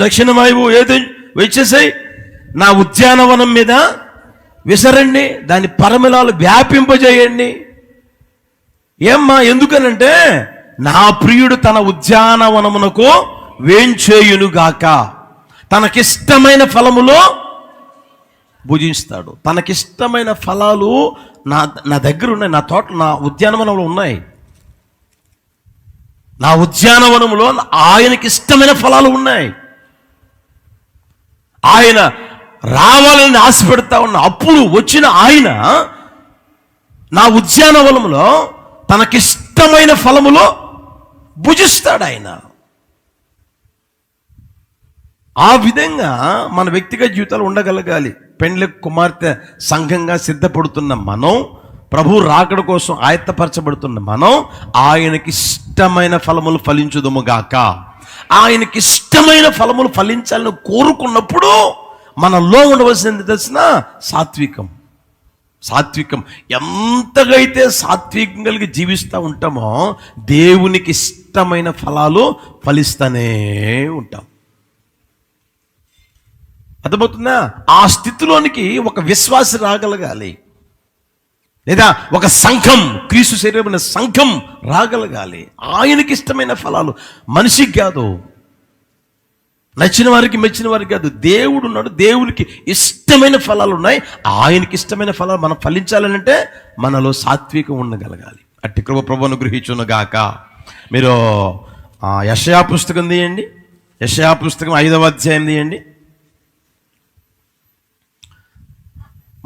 దక్షిణ వాయువు ఏది వచ్చేసాయి, నా ఉద్యానవనం మీద విసరండి, దాని పరిమళాలు వ్యాపింపజేయండి. ఏమ్మా, ఎందుకనంటే నా ప్రియుడు తన ఉద్యానవనమునకు వేంచేయునుగాక, తనకిష్టమైన ఫలములో భుజిస్తాడు. తనకిష్టమైన ఫలాలు నా దగ్గర ఉన్నాయి, నా తోట, నా ఉద్యానవనంలో ఉన్నాయి. నా ఉద్యానవనంలో ఆయనకి ఇష్టమైన ఫలాలు ఉన్నాయి. ఆయన రావాలని ఆశపెడతా ఉన్న అప్పుడు వచ్చిన ఆయన నా ఉద్యానవనంలో తనకిష్టమైన ఫలములో భుజిస్తాడు. ఆయన ఆ విధంగా మన వ్యక్తిగత జీవితాలు ఉండగలగాలి. పెండ్లి కుమార్తె సంఘంగా సిద్ధపడుతున్న మనం, ప్రభు రాకడ కోసం ఆయత్తపరచబడుతున్న మనం, ఆయనకి ఇష్టమైన ఫలములు ఫలించుదుముగాక. ఆయనకి ఇష్టమైన ఫలములు ఫలించాలని కోరుకున్నప్పుడు మనలో ఉండవలసింది తెలిసిన సాత్వికం. సాత్వికం ఎంతగా అయితే సాత్వికం కలిగి జీవిస్తూ ఉంటామో దేవునికి ఇష్టమైన ఫలాలు ఫలిస్తూనే ఉంటాం. అర్థమవుతుందా? ఆ స్థితిలోనికి ఒక విశ్వాసి రాగలగాలి, లేదా ఒక సంఘం, క్రీస్తు శరీరమైన సంఘం రాగలగాలి. ఆయనకి ఇష్టమైన ఫలాలు, మనిషికి కాదు, నచ్చిన వారికి మెచ్చిన వారికి కాదు. దేవుడు ఉన్నాడు, దేవుడికి ఇష్టమైన ఫలాలు ఉన్నాయి. ఆయనకి ఇష్టమైన ఫలాలు మనం ఫలించాలంటే మనలో సాత్వికం ఉండగలగాలి. అట్టి కృప ప్రభువును గ్రహించునుగాక. మీరు యెషయా పుస్తకం తీయండి, యెషయా పుస్తకం 5వ అధ్యాయం తీయండి.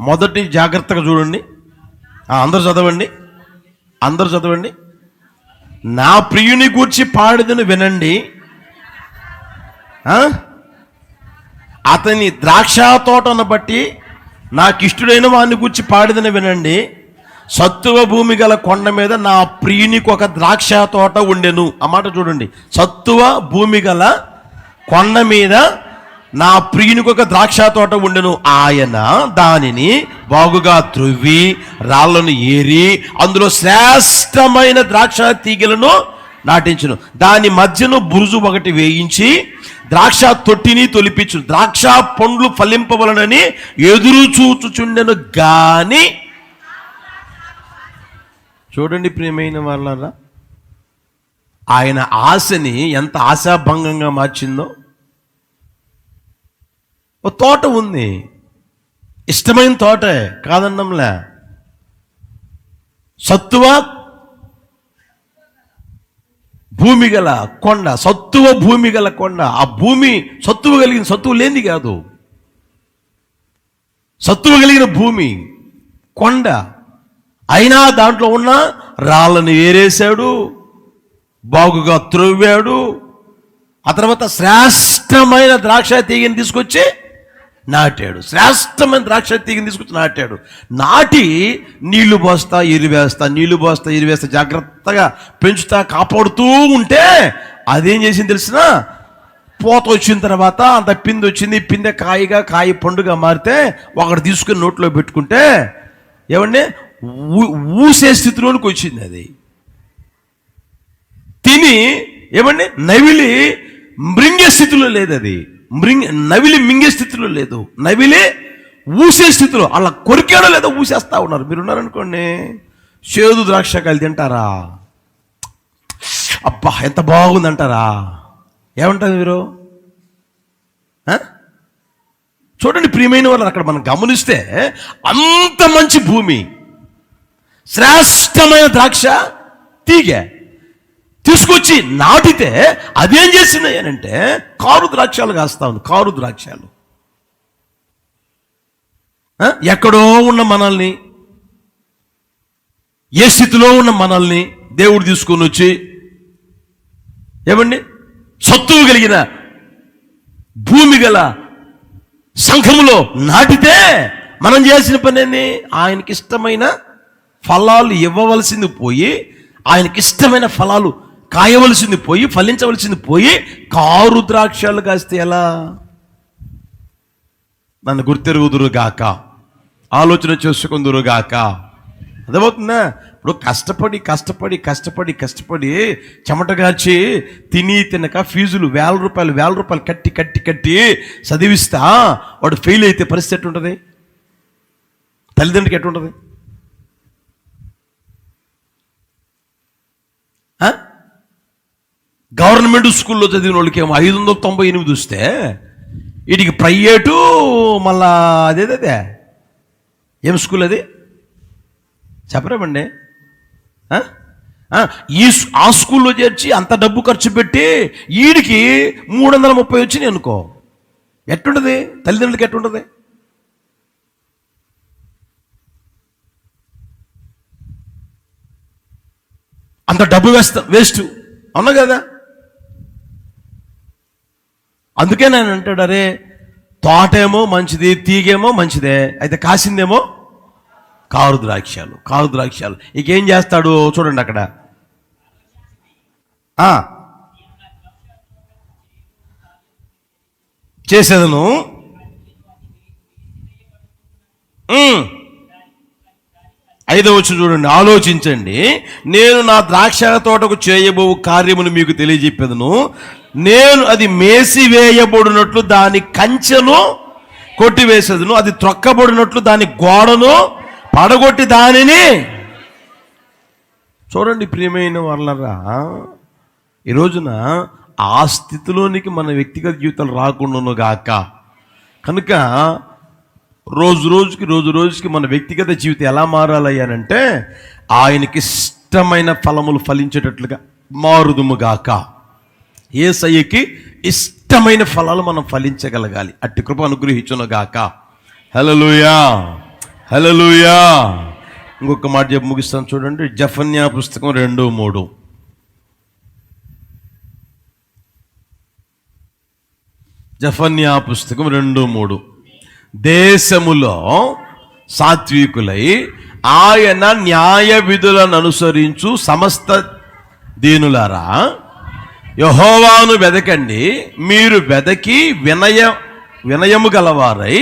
మొదటి జాగ్రత్తగా చూడండి, అందరూ చదవండి, అందరూ చదవండి. నా ప్రియుని గూర్చి పాడేదని వినండి, అతని ద్రాక్ష తోటను బట్టి నాకు ఇష్టడైన వాడిని గూర్చి పాడేదని వినండి. సత్తువ భూమి గల కొండ మీద నా ప్రియునికి ఒక ద్రాక్ష తోట ఉండెను. ఆ మాట చూడండి, సత్తువ భూమి గల కొండ మీద నా ప్రియునికి ఒక ద్రాక్ష తోట ఉండెను. ఆయన దానిని బాగుగా త్రువ్వి రాళ్లను ఏరి అందులో శ్రేష్టమైన ద్రాక్ష తీగలను నాటించును. దాని మధ్యను బురుజు ఒకటి వేయించి ద్రాక్ష తొట్టిని తొలిపించు. ద్రాక్ష పండ్లు ఫలింపవలనని ఎదురు చూచుచుండెను గాని. చూడండి ప్రియమైన వాళ్ళారా, ఆయన ఆశని ఎంత ఆశాభంగంగా మార్చిందో. ఓ తోట ఉంది, ఇష్టమైన తోటే, కాదన్నంలే. సత్తువ భూమి గల కొండ, సత్తువ భూమి గల కొండ. ఆ భూమి సత్తువ కలిగిన, సత్తువ లేనిది కాదు, సత్తువ కలిగిన భూమి కొండ. అయినా దాంట్లో ఉన్న రాళ్ళను ఏరేశాడు, బాగుగా త్రవ్వాడు. ఆ తర్వాత శ్రేష్టమైన ద్రాక్ష తీగని తీసుకొచ్చి నాటాడు. శ్రేష్టమైన ద్రాక్ష తీగని తీసుకొచ్చి నాటాడు. నాటి నీళ్లు పోస్తా ఎరివేస్తా, నీళ్లు పోస్తా ఎరివేస్తా, జాగ్రత్తగా పెంచుతా కాపాడుతూ ఉంటే అదేం చేసింది తెలిసిన, పూత వచ్చిన తర్వాత అంత పిండి వచ్చింది. పిందె కాయగా, కాయ పండుగ మారితే ఒకటి తీసుకుని నోట్లో పెట్టుకుంటే ఏమండి ఊసే స్థితిలోనికి వచ్చింది. అది తిని ఏమండి నవిలి మృంగే స్థితిలో లేదు. అది నవిలి మింగే స్థితిలో లేదు, నవిలి ఊసే స్థితిలో. అలా కొరికాడో లేదో ఊసేస్తా ఉన్నారు. మీరు ఉన్నారనుకోండి, చేదు ద్రాక్షకాయలు తింటారా, అబ్బా ఎంత బాగుంది అంటారా? ఏమంటారు మీరు? చూడండి ప్రియమైన వాళ్ళు, అక్కడ మనం గమనిస్తే అంత మంచి భూమి, శ్రేష్టమైన ద్రాక్ష తీగ తీసుకొచ్చి నాటితే అదేం చేసింది అంటే కారు ద్రాక్షాలు కాస్తా ఉంది. కారు ద్రాక్షాలు ఎక్కడో ఉన్న మనల్ని, ఏ స్థితిలో ఉన్న మనల్ని దేవుడు తీసుకొని వచ్చి ఏమండి సత్తువ కలిగిన భూమి గల సంఘములో నాటితే మనం చేసిన పని ఏంది? ఆయనకి ఇష్టమైన ఫలాలు ఇవ్వవలసింది పోయి, ఆయనకి ఇష్టమైన ఫలాలు కాయవలసింది పోయి, ఫలించవలసింది పోయి కారు ద్రాక్షాలు కాస్తే ఎలా? నన్ను గుర్తెరుగుదురుగాక, ఆలోచన చేసుకుందురుగాక. అర్థమవుతుందా? ఇప్పుడు కష్టపడి కష్టపడి కష్టపడి కష్టపడి చెమటగార్చి తినక ఫీజులు వేల రూపాయలు కట్టి కట్టి కట్టి చదివిస్తా వాడు ఫెయిల్ అయితే పరిస్థితి ఎట్టుంటుంది? తల్లిదండ్రులకి ఎట్టుంటుంది? గవర్నమెంట్ స్కూల్లో చదివిన వాళ్ళకి ఏమో 598 వస్తే వీటికి ప్రైవేటు మళ్ళా అదేదే ఏం స్కూల్ అది చెప్పరేమండి? ఆ స్కూల్లో చేర్చి అంత డబ్బు ఖర్చు పెట్టి వీడికి 330 వచ్చినాయి అనుకో, ఎట్టుంటుంది? తల్లిదండ్రులకి ఎట్టుంటుంది? అంత డబ్బు వేస్ట్ అవునా కదా? అందుకే నేను అంటాడు, అరే తోటేమో మంచిది, తీగేమో మంచిదే, అయితే కాసిందేమో కారు ద్రాక్షాలు. ఇకేం చేస్తాడు చూడండి అక్కడ. చేసేదను 5వ వచనం చూడండి. ఆలోచించండి, నేను నా ద్రాక్ష తోటకు చేయబో కార్యమును మీకు తెలియజెప్పేదను. నేను అది మేసివేయబడినట్లు దాని కంచెను కొట్టివేసేదను, అది త్రొక్కబడినట్లు దాని గోడను పడగొట్టి దానిని. చూడండి ప్రియమైన వాళ్ళరా, ఈ రోజున ఆ స్థితిలోనికి మన వ్యక్తిగత జీవితాలు రాకుండాను గాక. కనుక రోజు రోజుకి మన వ్యక్తిగత జీవితం ఎలా మారాలయ్యానంటే ఆయనకి ఇష్టమైన ఫలములు ఫలించేటట్లుగా మారుదుము గాక. యేసయ్యకి ఇష్టమైన ఫలాలు మనం ఫలించగలగాలి. అట్టి కృప అనుగ్రహించును గాక. హల్లెలూయా, హల్లెలూయా. ఇంకొక మాట చెప్పి ముగిస్తాను చూడండి. జెఫన్యా పుస్తకం 2:3. జెఫన్యా పుస్తకం 2:3. దేశములో సాత్వికులై ఆయన న్యాయ విధులను అనుసరించు సమస్త దీనులారా, యెహోవాను వెదకండి. మీరు వెదకి వినయము గలవారై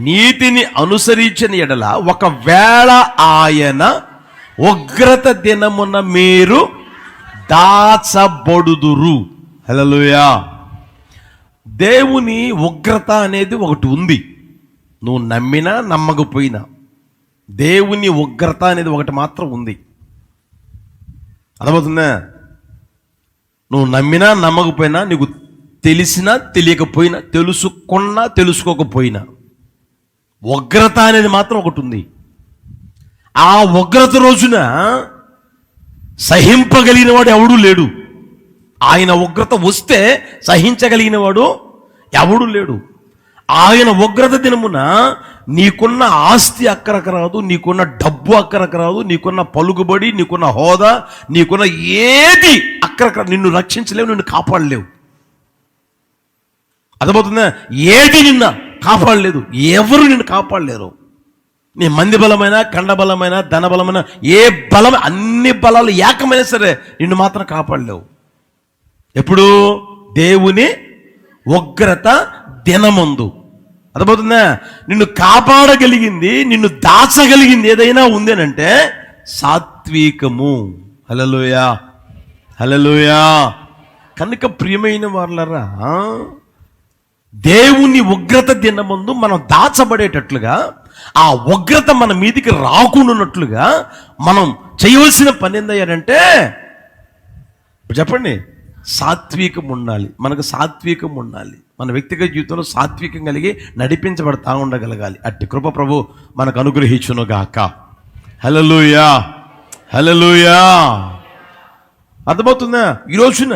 నీతిని అనుసరించిన ఎడల ఒకవేళ ఆయన ఉగ్రత దినమున మీరు దాచబడుదురు. హల్లెలూయా. దేవుని ఉగ్రత అనేది ఒకటి ఉంది. నువ్వు నమ్మినా నమ్మకపోయినా దేవుని ఉగ్రత అనేది ఒకటి మాత్రం ఉంది. అర్థమవుతుందా? నువ్వు నమ్మినా నమ్మకపోయినా, నీకు తెలిసినా తెలియకపోయినా, తెలుసుకున్నా తెలుసుకోకపోయినా ఉగ్రత అనేది మాత్రం ఒకటి ఉంది. ఆ ఉగ్రత రోజున సహింపగలిగిన వాడు ఎవడూ లేడు. ఆయన ఉగ్రత వస్తే సహించగలిగిన వాడు ఎవడూ లేడు. ఆయన ఉగ్రత దినమున నీకున్న ఆస్తి అక్కరకు రాదు, నీకున్న డబ్బు అక్కరకు రాదు, నీకున్న పలుకుబడి, నీకున్న హోదా, నీకున్న ఏది అక్కరకు నిన్ను రక్షించలేవు, నిన్ను కాపాడలేవు. అర్థమవుతుందా? ఏది నిన్న కాపాడలేదు, ఎవరు నిన్ను కాపాడలేరు. నీ మంది బలమైన, ఖండ బలమైన, ధన బలమైన, ఏ బలం, అన్ని బలాలు ఏకమైనా సరే నిన్ను మాత్రం కాపాడలేవు. ఎప్పుడు? దేవుని ఉగ్రత దినమందు. అర్థమవుతుందా? నిన్ను కాపాడగలిగింది, నిన్ను దాచగలిగింది ఏదైనా ఉందేనంటే సాత్వికము. హల్లెలూయా, హల్లెలూయా. కనుక ప్రియమైన వాళ్ళరా, దేవుని ఉగ్రత దినమందు మనం దాచబడేటట్లుగా, ఆ ఉగ్రత మన మీదికి రాకుండాన్నట్లుగా మనం చేయవలసిన పని ఏందయ్యారంటే, చెప్పండి, సాత్వికం ఉండాలి. మనకు సాత్వికం ఉండాలి. మన వ్యక్తిగత జీవితంలో సాత్వికం కలిగి నడిపించబడతా ఉండగలగాలి. అట్టి కృప ప్రభు మనకు అనుగ్రహించును గాక. హల్లెలూయా, హల్లెలూయా. అర్థమవుతుందా? ఈ రోజున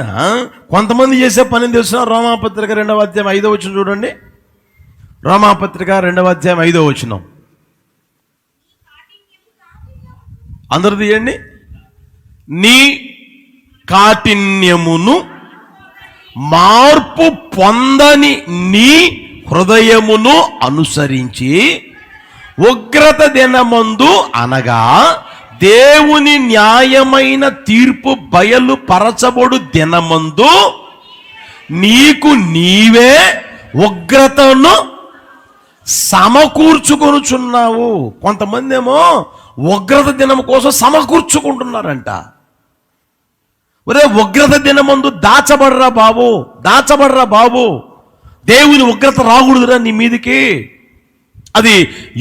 కొంతమంది చేసే పని తెలుసిన. రోమాపత్రిక 2వ అధ్యాయం 5వ వచనం చూడండి. రోమాపత్రిక 2వ అధ్యాయం 5వ వచనం అందరూ తీయండి. నీ కాఠిన్యమును మార్పు పొందని నీ హృదయమును అనుసరించి ఉగ్రత దినమందు అనగా దేవుని న్యాయమైన తీర్పు బయలు పరచబడు దినమందు నీకు నీవే ఉగ్రతను సమకూర్చుకొనుచున్నావు. కొంతమంది ఏమో ఉగ్రత దినం కోసం సమకూర్చుకుంటున్నారంట. ఒరే, ఉగ్రత దినమందు దాచబడరా బాబు, దాచబడరా బాబు. దేవుని ఉగ్రత రాకూడదురా నీ మీదికి. అది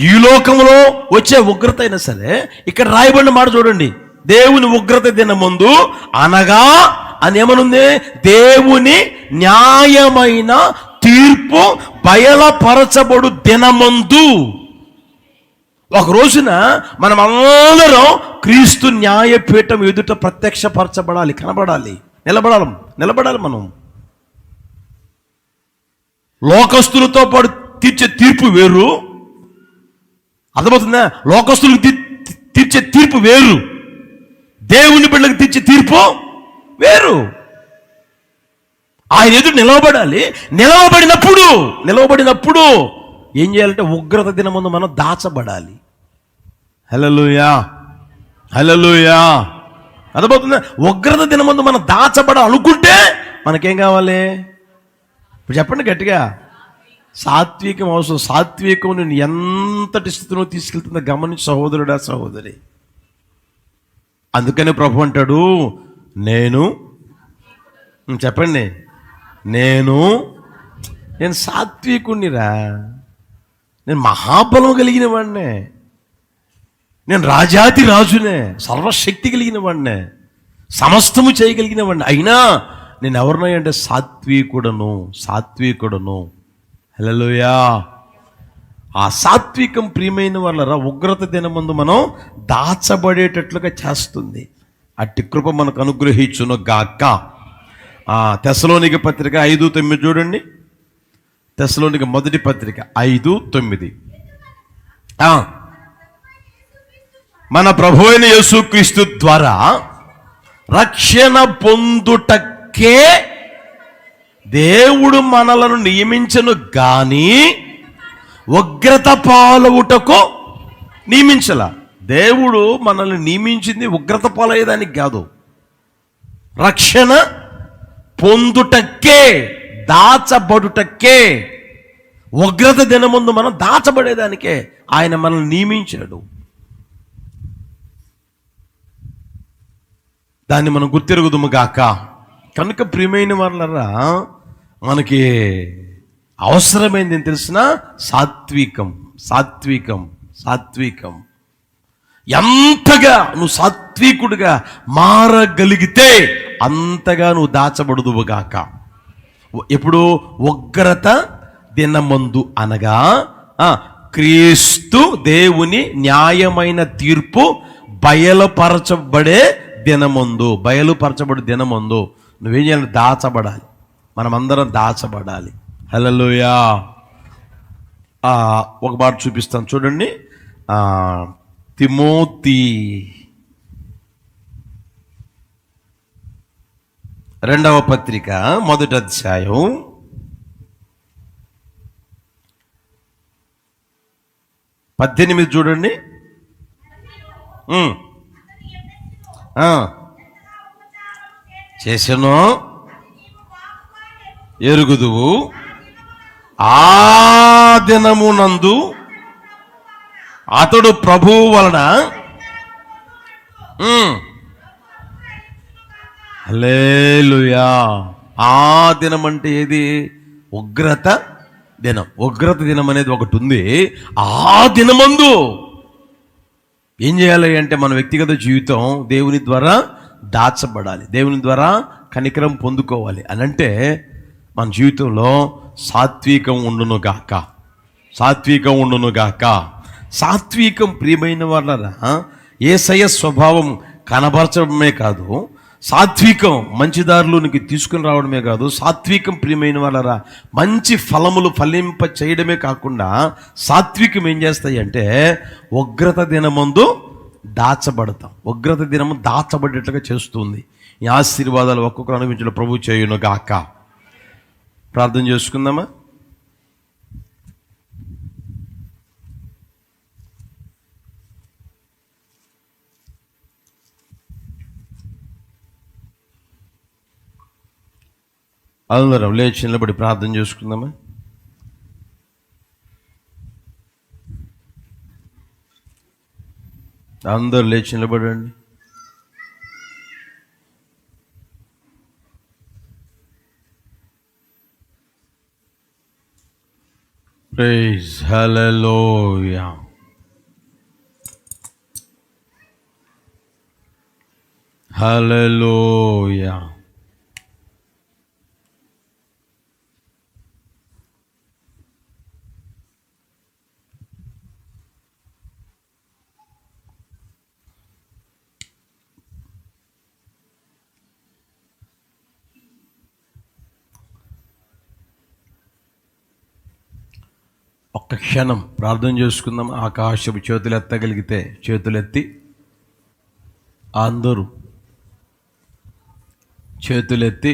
ఈ లోకంలో వచ్చే ఉగ్రత అయినా సరే, ఇక్కడ రాయబడిన మాట చూడండి, దేవుని ఉగ్రత దినమందు అనగా అని ఏమనుంది, దేవుని న్యాయమైన తీర్పు బయలుపరచబడు దినమందు. ఒక రోజున మనం అందరం క్రీస్తు న్యాయపీఠం ఎదుట ప్రత్యక్షపరచబడాలి, కనబడాలి, నిలబడాలి మనం. లోకస్తులతో పాటు తీర్చే తీర్పు వేరు, అర్థమవుతుందా? లోకస్తులకు తీర్చే తీర్పు వేరు, దేవుని బిడ్డలకు తీర్చే తీర్పు వేరు. ఆయన ఎదురు నిలవబడాలి. నిలవబడినప్పుడు ఏం చేయాలంటే ఉగ్రత దినముందు మనం దాచబడాలి. హల్లెలూయా, హల్లెలూయా. అర్థమవుతుందా? ఉగ్రత దినముందు మనం దాచబడాలనుకుంటే మనకేం కావాలి? ఇప్పుడు చెప్పండి గట్టిగా. సాత్వికం అవసరం. సాత్వికం నేను ఎంతటి స్థితిలో తీసుకెళ్తుందో గమనించి సహోదరుడా, సహోదరి. అందుకని ప్రభు అంటాడు, నేను చెప్పండి, నేను సాత్వికుణ్ణిరా, నేను మహాబలం కలిగిన వాడినే, నేను రాజాతి రాజునే, సర్వశక్తి కలిగిన వాడినే, సమస్తము చేయగలిగిన వాడిని. అయినా నేను ఎవరినై అంటే సాత్వికుడను. హల్లెలూయా. ఆ సాత్వికం ప్రియమైన వాళ్ళరా ఉగ్రత దినమందు మనం దాచబడేటట్లుగా చేస్తుంది. అట్టి కృప మనకు అనుగ్రహించును గాక. తెస్సలోనిక పత్రిక 5:9 చూడండి. తెస్సలోనిక మొదటి పత్రిక 5:9. మన ప్రభు అయిన యేసుక్రీస్తు ద్వారా రక్షణ పొందుటకే దేవుడు మనలను నియమించను గాని ఉగ్రత పాలవుటకు నియమించలా. దేవుడు మనల్ని నియమించింది ఉగ్రత పాలయ్యేదానికి కాదు, రక్షణ పొందుటకే, దాచబడుటకే. ఉగ్రత దినముందు మనం దాచబడేదానికే ఆయన మనల్ని నియమించాడు. దాన్ని మనం గుర్తిరుగుదుము గాక. కనుక ప్రియమైన వాళ్ళరా, మనకి అవసరమైంది ఏం తెలిసిన? సాత్వికం. ఎంతగా నువ్వు సాత్వికుడిగా మారగలిగితే అంతగా నువ్వు దాచబడుదువు గాక. ఎప్పుడు? ఉగ్రత దినమందు అనగా క్రీస్తు దేవుని న్యాయమైన తీర్పు బయలుపరచబడే దినమందు నువ్వేం చేయాలి? దాచబడాలి. మనమందరం దాచబడాలి. హల్లెలూయా. ఒక మాట చూపిస్తాను చూడండి. తిమోతి 2వ పత్రిక 1వ అధ్యాయం 18 చూడండి. చేసెను ఎరుగుదువు, ఆ దినమునందు అతడు ప్రభువు వలన హల్లెలూయా. ఆ దినం అంటే ఏది? ఉగ్రత దినం అనేది ఒకటి ఉంది. ఆ దినమందు ఏం చేయాలి అంటే మన వ్యక్తిగత జీవితం దేవుని ద్వారా దాచబడాలి, దేవుని ద్వారా కనికరం పొందుకోవాలి. అని అంటే మన జీవితంలో సాత్వికం ఉండును గాక. సాత్వికం ప్రియమైన వాళ్ళరా యేసయ్య స్వభావం కనబరచడమే కాదు, సాత్వికం మంచి దారిలోనికి తీసుకుని రావడమే కాదు, సాత్వికం ప్రియమైన వాళ్ళరా మంచి ఫలములు ఫలింప చేయడమే కాకుండా సాత్వికం ఏం చేస్తాయి అంటే ఉగ్రత దినమందు దాచబడతాం. ఉగ్రత దినము దాచబడేట్లుగా చేస్తుంది. ఈ ఆశీర్వాదాలు ఒక్కొక్కరు అనుభవించిన ప్రభు చేయును గాక. ప్రార్థన చేసుకుందామా? అందరం లేచి నిలబడి ప్రార్థన చేసుకుందామా? అందరూ లేచి నిలబడండి. ప్రైజ్ హల్లెలూయా. హల్లెలూయా. ఒక్క క్షణం ప్రార్థన చేసుకుందాం. ఆకాశపు చేతులు ఎత్తగలిగితే చేతులెత్తి, అందరూ చేతులెత్తి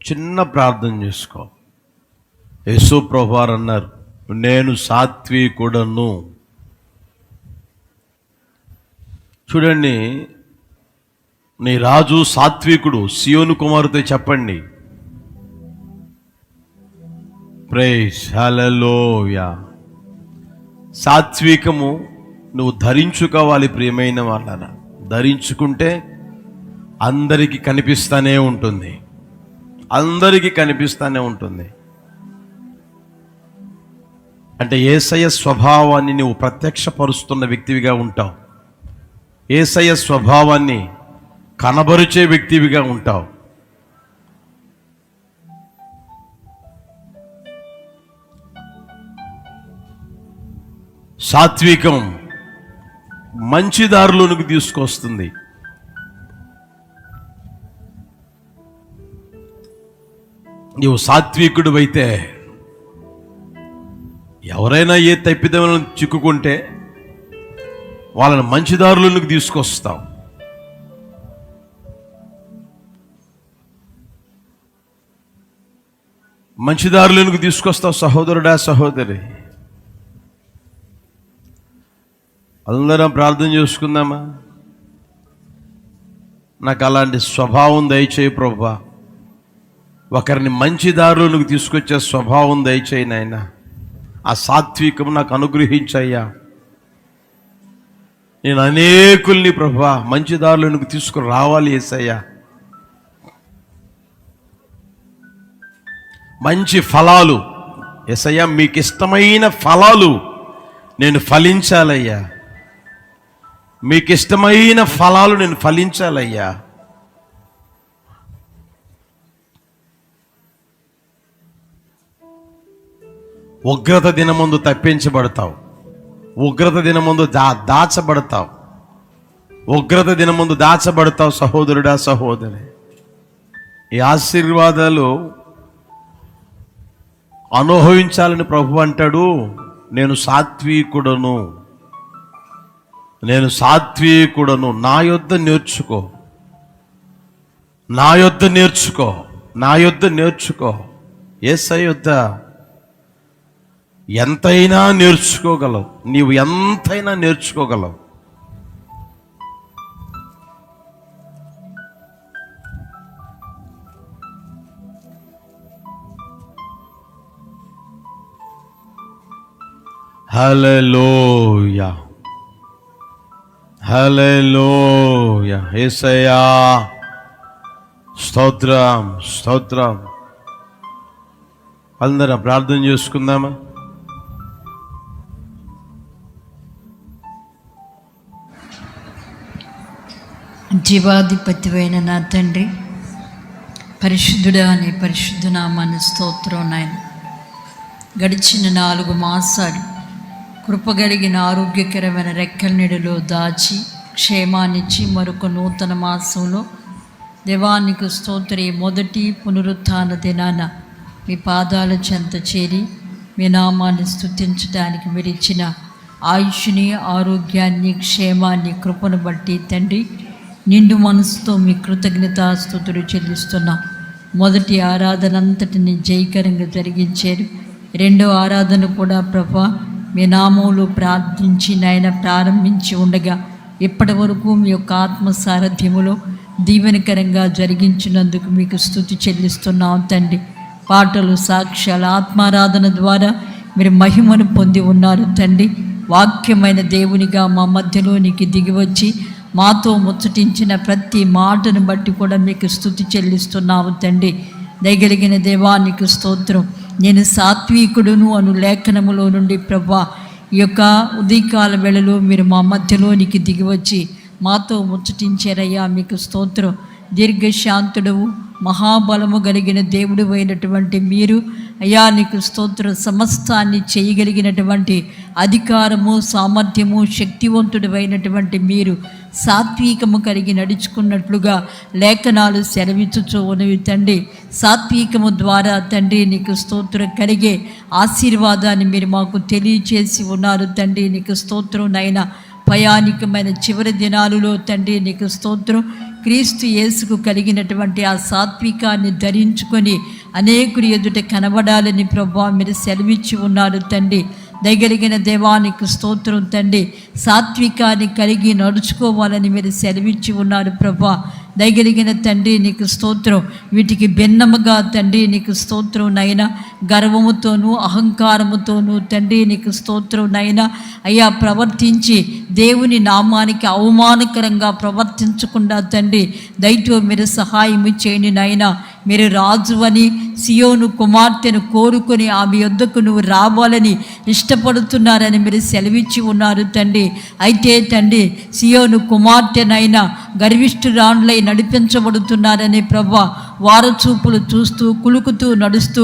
చిన్న ప్రార్థన చేసుకో. యేసు ప్రభువారు అన్నారు, నేను సాత్వికుడను. చూడండి, నీ రాజు సాత్వికుడు. సియోను కుమారుతో చెప్పండి. ప్రైజ్ హల్లెలూయా. సాత్వికము నువ్వు ధరించుకోవాలి ప్రియమైన వాళ్ళన. ధరించుకుంటే అందరికీ కనిపిస్తూనే ఉంటుంది, అందరికీ కనిపిస్తూనే ఉంటుంది. అంటే యేసయ్య స్వభావాన్ని నువ్వు ప్రత్యక్షపరుస్తున్న వ్యక్తివిగా ఉంటావు. యేసయ్య స్వభావాన్ని కనబరిచే వ్యక్తివిగా ఉంటావు. సాత్వికం మంచి దారిలోనికి తీసుకొస్తుంది. నీవు సాత్వికుడు అయితే ఎవరైనా ఏ తప్పిదములను చిక్కుకుంటే వాళ్ళని మంచి దారిలోనికి తీసుకొస్తావు. మంచి దారిలోనికి తీసుకొస్తావు సహోదరుడా, సహోదరి. అందరం ప్రార్థన చేసుకుందామా? నాకు అలాంటి స్వభావం దయచేయి ప్రభువా. ఒకరిని మంచి దారిలోనికి తీసుకొచ్చే స్వభావం దయచేయి నాయనా. ఆ సాత్వికం నాకు అనుగ్రహించయ్యా. నేను అనేకుల్ని ప్రభువా మంచి దారిలోనికి తీసుకుని రావాలి యేసయ్యా. మంచి ఫలాలు యేసయ్యా, మీకు ఇష్టమైన ఫలాలు నేను ఫలించాలయ్యా. మీకు ఇష్టమైన ఫలాలు నేను ఫలించాలయ్యా. ఉగ్రత దినమందు తప్పించబడతావు, ఉగ్రత దినమందు దాచబడతావు, ఉగ్రత దినమందు దాచబడతావు సహోదరుడా, సహోదరి. ఈ ఆశీర్వాదాలు అనుభవించాలని ప్రభు అంటాడు. నేను సాత్వికుడను, నేను సాత్వికుడను. నా యొద్ద నేర్చుకో, నా యొద్ద నేర్చుకో, నా యొద్ద నేర్చుకో. యేసయ్య యొద్ద ఎంతైనా నేర్చుకోగలవు, నీవు ఎంతైనా నేర్చుకోగలవు. హల్లెలూయా, హల్లెలూయా. యేసయ్యా స్తోత్రం, స్తోత్రం. అందరం ప్రార్థన చేసుకుందామా? జీవాధిపతివైన నా తండ్రి, పరిశుద్ధుడా నీ పరిశుద్ధ నామాన్ని స్తోత్రం నాయన. గడిచిన 4 మాసాలు కృపగలిగిన ఆరోగ్యకరమైన రెక్కల నీడలో దాచి క్షేమాన్నిచ్చి మరొక నూతన మాసంలో దేవానికి స్తోత్రి మొదటి పునరుత్థాన దినాన మీ పాదాల చెంత చేరి మీ నామాన్ని స్తుతించడానికి మీరు ఇచ్చిన ఆయుష్ని, ఆరోగ్యాన్ని, క్షేమాన్ని, కృపను బట్టి తండ్రి నిండు మనసుతో మీ కృతజ్ఞతాస్తుతులు చెల్లిస్తున్నాం. మొదటి ఆరాధన అంతటిని జయకరంగా జరిగించారు. రెండో ఆరాధన కూడా ప్రభా మీ నామంలో ప్రార్థించి నాయన ప్రారంభించి ఉండగా ఇప్పటి వరకు మీ యొక్క ఆత్మ సారథ్యములో దీవెనకరంగా జరిగించినందుకు మీకు స్తుతి చెల్లిస్తున్నాం తండ్రి. పాటలు, సాక్ష్యాలు, ఆత్మారాధన ద్వారా మీరు మహిమను పొంది ఉన్నారు తండ్రి. వాక్యమైన దేవునిగా మా మధ్యలోనికి దిగివచ్చి మాతో ముచ్చటించిన ప్రతి మాటను బట్టి కూడా మీకు స్తుతి చెల్లిస్తున్నాము తండ్రి. దయగలిగిన దేవానికి స్తోత్రం. నేను సాత్వికుడును అను లేఖనములో నుండి ప్రభా ఈ యొక్క ఉదయకాల వేళలో మీరు మా మధ్యలోనికి దిగివచ్చి మాతో ముచ్చటించారయ్యా, మీకు స్తోత్రం. దీర్ఘశాంతుడవు మహాబలము కలిగిన దేవుడు అయినటువంటి మీరు అయ్యా నీకు స్తోత్రం. సమస్తాన్ని చేయగలిగినటువంటి అధికారము, సామర్థ్యము, శక్తివంతుడు అయినటువంటి మీరు సాత్వికము కలిగి నడుచుకున్నట్లుగా లేఖనాలు సెలవిచ్చుచూ ఉన్నవి తండ్రి. సాత్వికము ద్వారా తండ్రి నీకు స్తోత్రం కలిగే ఆశీర్వాదాన్ని మీరు మాకు తెలియచేసి ఉన్నారు తండ్రి. నీకు స్తోత్రం నైనా. భయానికమైన చివరి దినాలలో తండ్రి నీకు స్తోత్రం. క్రీస్తు యేసుకు కలిగినటువంటి ఆ సాత్వికాన్ని ధరించుకొని అనేకుడి ఎదుట కనబడాలని ప్రభా మీరు సెలవిచ్చి ఉన్నారు తండ్రి. దయగలిగిన దేవానికి స్తోత్రం తండ్రి. సాత్వికాన్ని కలిగి నడుచుకోవాలని మీరు సెలవిచ్చి ఉన్నారు ప్రభా. దయగలిగిన తండ్రి నీకు స్తోత్రం. వీటికి భిన్నముగా తండ్రి నీకు స్తోత్రం నైనా. గర్వముతోనూ అహంకారముతోనూ తండ్రి నీకు స్తోత్రం నైనా అయ్యా ప్రవర్తించి దేవుని నామానికి అవమానకరంగా ప్రవర్తించకుండా తండ్రి దయతో మీరు సహాయము చేయని నైనా. మీరు రాజువని సియోను కుమార్తెను కోరుకొని ఆమె యొద్దకు నువ్వు రావాలని ఇష్టపడుతున్నారని మీరు సెలవిచ్చి ఉన్నారు తండ్రి. అయితే తండ్రి సియోను కుమార్తెనైనా గర్విష్ఠురాండ్లై నడిపించబడుతున్నారని ప్రభా వారచూపులు చూస్తూ కులుకుతూ నడుస్తూ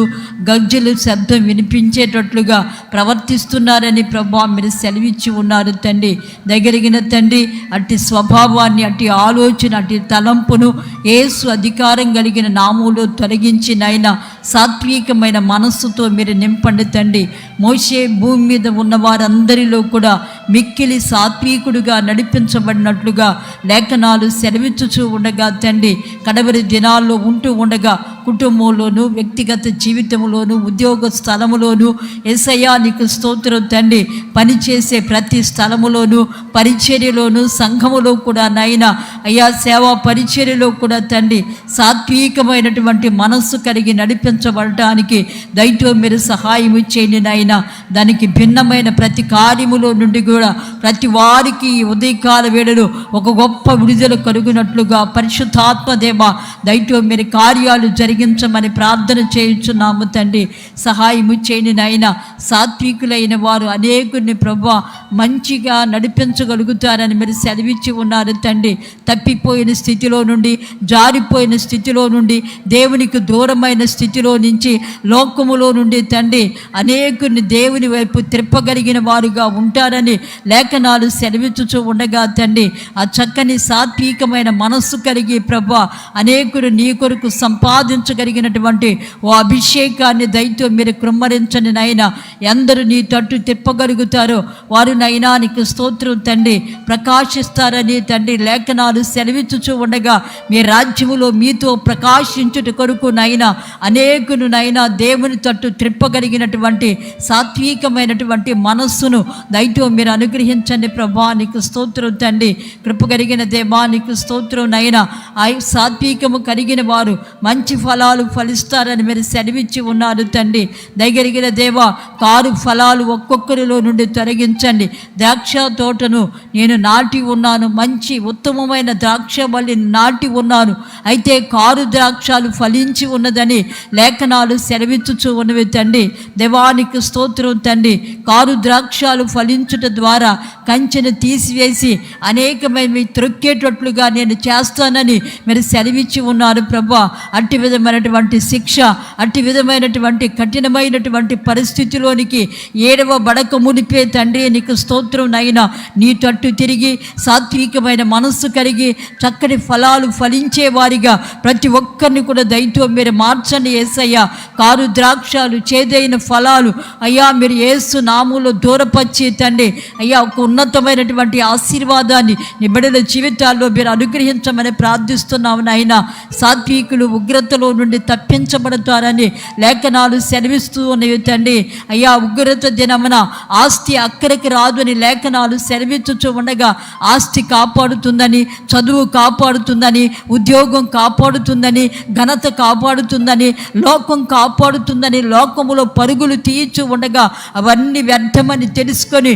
గజ్జలు శబ్దం వినిపించేటట్లుగా ప్రవర్తిస్తున్నారని ప్రభా మీరు సెలవిచ్చి ఉన్నారు తండ్రి. దగ్గరిగిన తండ్రి అట్టి స్వభావాన్ని, అట్టి ఆలోచన, అట్టి తలంపును యేసు అధికారం కలిగిన నామంలో తొలగించి నైనా సాత్వికమైన మనస్సుతో మీరు నింపండి తండ్రి. మోషే భూమి మీద ఉన్న వారందరిలో కూడా మిక్కిలి సాత్వికుడుగా నడిపించబడినట్లుగా లేఖనాలు సెలవిచ్చుచూ ఉండగా తండ్రి కడవరి దినాల్లో ఉంటూ ఉండగా కుటుంబంలోను, వ్యక్తిగత జీవితంలోను, ఉద్యోగ స్థలములోను యేసయ్యా నీకు స్తోత్రం తండ్రి. పనిచేసే ప్రతి స్థలములోను, పరిచర్యలోను, సంఘములో కూడా నైనా అయ్యా సేవా పరిచర్యలో కూడా తండ్రి సాత్వికమైనటువంటి మనస్సు కలిగి నడిపించబడటానికి దయతో మీరు సహాయం చేయండి నాయనా. దానికి భిన్నమైన ప్రతి కార్యములో నుండి కూడా ప్రతి వారికి ఈ ఉదయకాల వేళలో ఒక గొప్ప విడుదల కలుగునట్లుగా పరిశుద్ధాత్మ దేవ దయతో మీరు కార్యాలు జరిగించమని ప్రార్థన చేయించున్నాము తండ్రి. సహాయము చేయని నాయనా. సాత్వికులైన వారు అనేకుని ప్రభా మంచిగా నడిపించగలుగుతారని మీరు సెలవిచ్చి ఉన్నారు తండ్రి. తప్పిపోయిన స్థితిలో నుండి, జారిపోయిన స్థితిలో నుండి, దేవునికి దూరమైన స్థితిలో నుంచి, లోకములో నుండి తండ్రి అనేకుని దేవుని వైపు త్రిప్పగలిగిన వారుగా ఉంటారని లేఖనాలు సెలవిచ్చుచూ ఉండగా తండ్రి ఆ చక్కని సాత్వికమైన మనస్సు కలిగి ప్రభా అనేకులు నీ కొరకు సంపాదించగలిగినటువంటి ఓ అభిషేకాన్ని దయతో మీరు కృమ్మరించండి నైనా. ఎందరూ నీ తట్టు తిప్పగలుగుతారో వారు నైనా నీకు స్తోత్రం తండ్రి ప్రకాశిస్తారని తండ్రి లేఖనాలు సెలవిచ్చుచూ ఉండగా మీ రాజ్యములో మీతో ప్రకాశించుట కొరకు నైనా అనేకును నైనా దేవుని తట్టు త్రిప్పగలిగినటువంటి సాత్వికమైనటువంటి మనస్సును దయతో మీరు అనుగ్రహించండి ప్రభా. నీకు స్తోత్రం తండ్రి. కృపగలిగిన దేవా నీకు స్తోత్రం నైనా. ఆ సాత్వికము కలిగిన వారు మంచి ఫలాలు ఫలిస్తారని మీరు సెలవిచ్చి ఉన్నారు తండ్రి. దయగలిగిన దేవా కారు ఫలాలు ఒక్కొక్కరిలో నుండి తొలగించండి. ద్రాక్ష తోటను నేను నాటి ఉన్నాను, మంచి ఉత్తమమైన ద్రాక్ష వల్లిని నాటి ఉన్నాను, అయితే కారు ద్రాక్షాలు ఫలించి ఉన్నదని లేఖనాలు సెలవిచ్చుచూ ఉన్నవి తండ్రి. దేవానికి స్తోత్రం తండ్రి. కారు ద్రాక్షాలు ఫలించుట ద్వారా కంచెను తీసివేసి అనేకమైన త్రొక్కేటట్లుగా నేను చేస్తానని మీరు సెలవిచ్చి ఉన్నారు ప్రభా. అట్టి విధమైనటువంటి శిక్ష, అట్టి విధమైనటువంటి కఠినమైనటువంటి పరిస్థితిలోనికి ఏడవ బడక మునిపే తండ్రి నీకు స్తోత్రం నైనా. నీ తట్టు తిరిగి సాత్వికమైన మనస్సు కలిగి చక్కటి ఫలాలు ఫలించే వారిగా ప్రతి ఒక్కరిని కూడా దయతో మీరు మార్చండి యేసయ్యా. కారు ద్రాక్షాలు చేదైన ఫలాలు అయ్యా మీరు యేసు నామములో దూరపరిచి తండ్రి అయ్యా ఒక ఉన్నతమైనటువంటి ఆశీర్వాదాన్ని నీ బిడ్డల జీవితాల్లో మీరు అనుగ్రహించమని ప్రార్థిస్తున్నాము నాయనా. సాత్వికులు ఉగ్రతలో నుండి తప్పించబడతారని లేఖనాలు సెలవిస్తూ ఉన్నవి తండ్రి. అయ్యా ఉగ్రత దినమున ఆస్తి అక్కడికి రాదు అని లేఖనాలు సెలవిచ్చుచూ ఉండగా ఆస్తి కాపాడుతుందని, చదువు కాపాడుతుందని, ఉద్యోగం కాపాడుతుందని, ఘనత కాపాడుతుందని, లోకం కాపాడుతుందని లోకములో పరుగులు తీయచ్చు ఉండగా అవన్నీ వ్యర్థమని తెలుసుకొని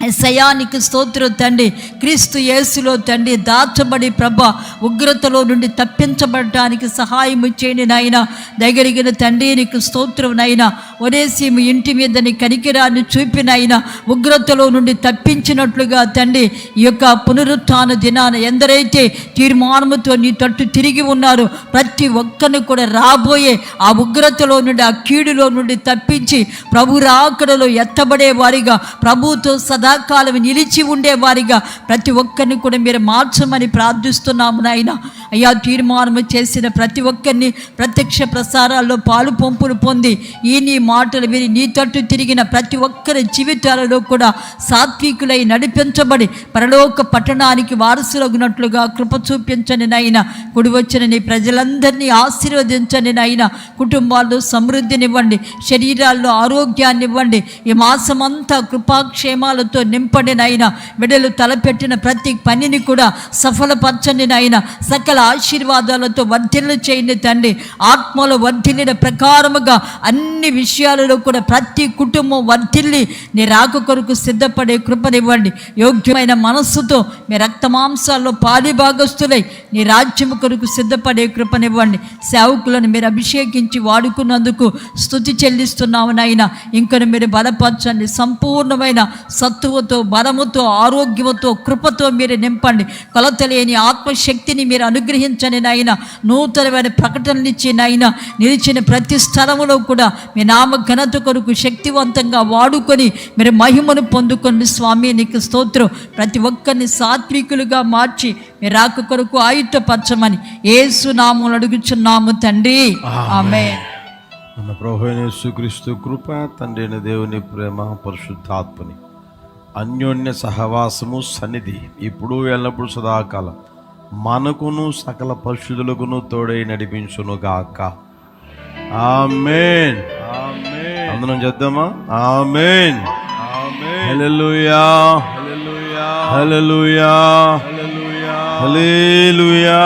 ఎస్సయానికి స్తోత్రం తండ్రి. క్రీస్తు యేసులో తండ్రి దాచబడి ప్రభ ఉగ్రతలో నుండి తప్పించబడటానికి సహాయం చేయండి నాయన. దగ్గరిగిన తండ్రి నీకు స్తోత్రం నాయన. ఒరేసీము ఇంటి మీద నీ కనికిరాన్ని చూపినైనా ఉగ్రతలో నుండి తప్పించినట్లుగా తండ్రి ఈ యొక్క పునరుత్థాన దినాన ఎందరైతే తీర్మానముతో నీ తట్టు తిరిగి ఉన్నారో ప్రతి ఒక్కరిని కూడా రాబోయే ఆ ఉగ్రతలో నుండి ఆ కీడులో నుండి తప్పించి ప్రభు రాకడలో ఎత్తబడే వారిగా ప్రభుతో సదాకాలం నిలిచి ఉండేవారిగా ప్రతి ఒక్కరిని కూడా మీరు మార్చమని ప్రార్థిస్తున్నాము నాయన. అయ్యా తీర్మానం చేసిన ప్రతి ఒక్కరిని ప్రత్యక్ష ప్రసారాల్లో పాలు పంపులు పొంది ఈ నీ మాటలు విని నీ తట్టు తిరిగిన ప్రతి ఒక్కరి జీవితాలలో కూడా సాత్వికులై నడిపించబడి పరలోక పట్టణానికి వారసులగినట్లుగా కృప చూపించండి నాయన. కుడి వచ్చిన నీ ప్రజలందరినీ ఆశీర్వదించండి నాయన. కుటుంబాల్లో సమృద్ధినివ్వండి, శరీరాల్లో ఆరోగ్యాన్ని ఇవ్వండి. ఈ మాసమంతా కృపాక్షేమాలతో నింపండి నాయన. బిడ్డలు తలపెట్టిన ప్రతి పనిని కూడా సఫలపరచండి నాయన. సకల ఆశీర్వాదాలతో వర్ధిల్లు చేయండి తండ్రి. ఆత్మలో వర్ధిల్లిన ప్రకారముగా అన్ని విషయాలలో కూడా ప్రతి కుటుంబం వర్ధిల్లి నీ రాక కొరకు సిద్ధపడే కృపనివ్వండి. యోగ్యమైన మనస్సుతో మీ రక్తమాంసాల్లో పాలిభాగస్తులై నీ రాజ్యము కొరకు సిద్ధపడే కృపనివ్వండి. సేవకులను మీరు అభిషేకించి వాడుకున్నందుకు స్తుతి చెల్లిస్తున్నాము నాయన. ఇంకను మీరు బలపరచండి. సంపూర్ణమైన సత్తువతో, బలముతో, ఆరోగ్యముతో, కృపతో మీరు నింపండి. కొలతలేని ఆత్మశక్తిని మీరు అనుగ్రహించండి నాయన. నూతనమైన ప్రకటనలు ఇచ్చి నాయన నిలిచిన ప్రతి స్థలములో కూడా మీ నామ ఘనత కొరకు శక్తివంతంగా వాడుకొని మీరు మహిమను పొందుకొని స్వామి నీకు స్తోత్రం. ప్రతి ఒక్కరిని సాత్వికులుగా మార్చి మీరు రాక కొరకు ఆయుధపరచమని యేసు నామములో అడుగుచున్నాము తండ్రి, ఆమేన్. మన ప్రభువైన యేసుక్రీస్తు కృప, తండ్రి అయిన దేవుని ప్రేమ, పరిశుద్ధాత్మని అన్యోన్య సహవాసము, సన్నిధి ఇప్పుడు ఎల్లప్పుడు సదాకాలం మనకును సకల పరిశుద్ధులకును తోడై నడిపించును గాక. ఆమేన్. అందరం చేద్దామా? ఆమేన్. హల్లెలూయా, హల్లెలూయా, హల్లెలూయా, హల్లెలూయా.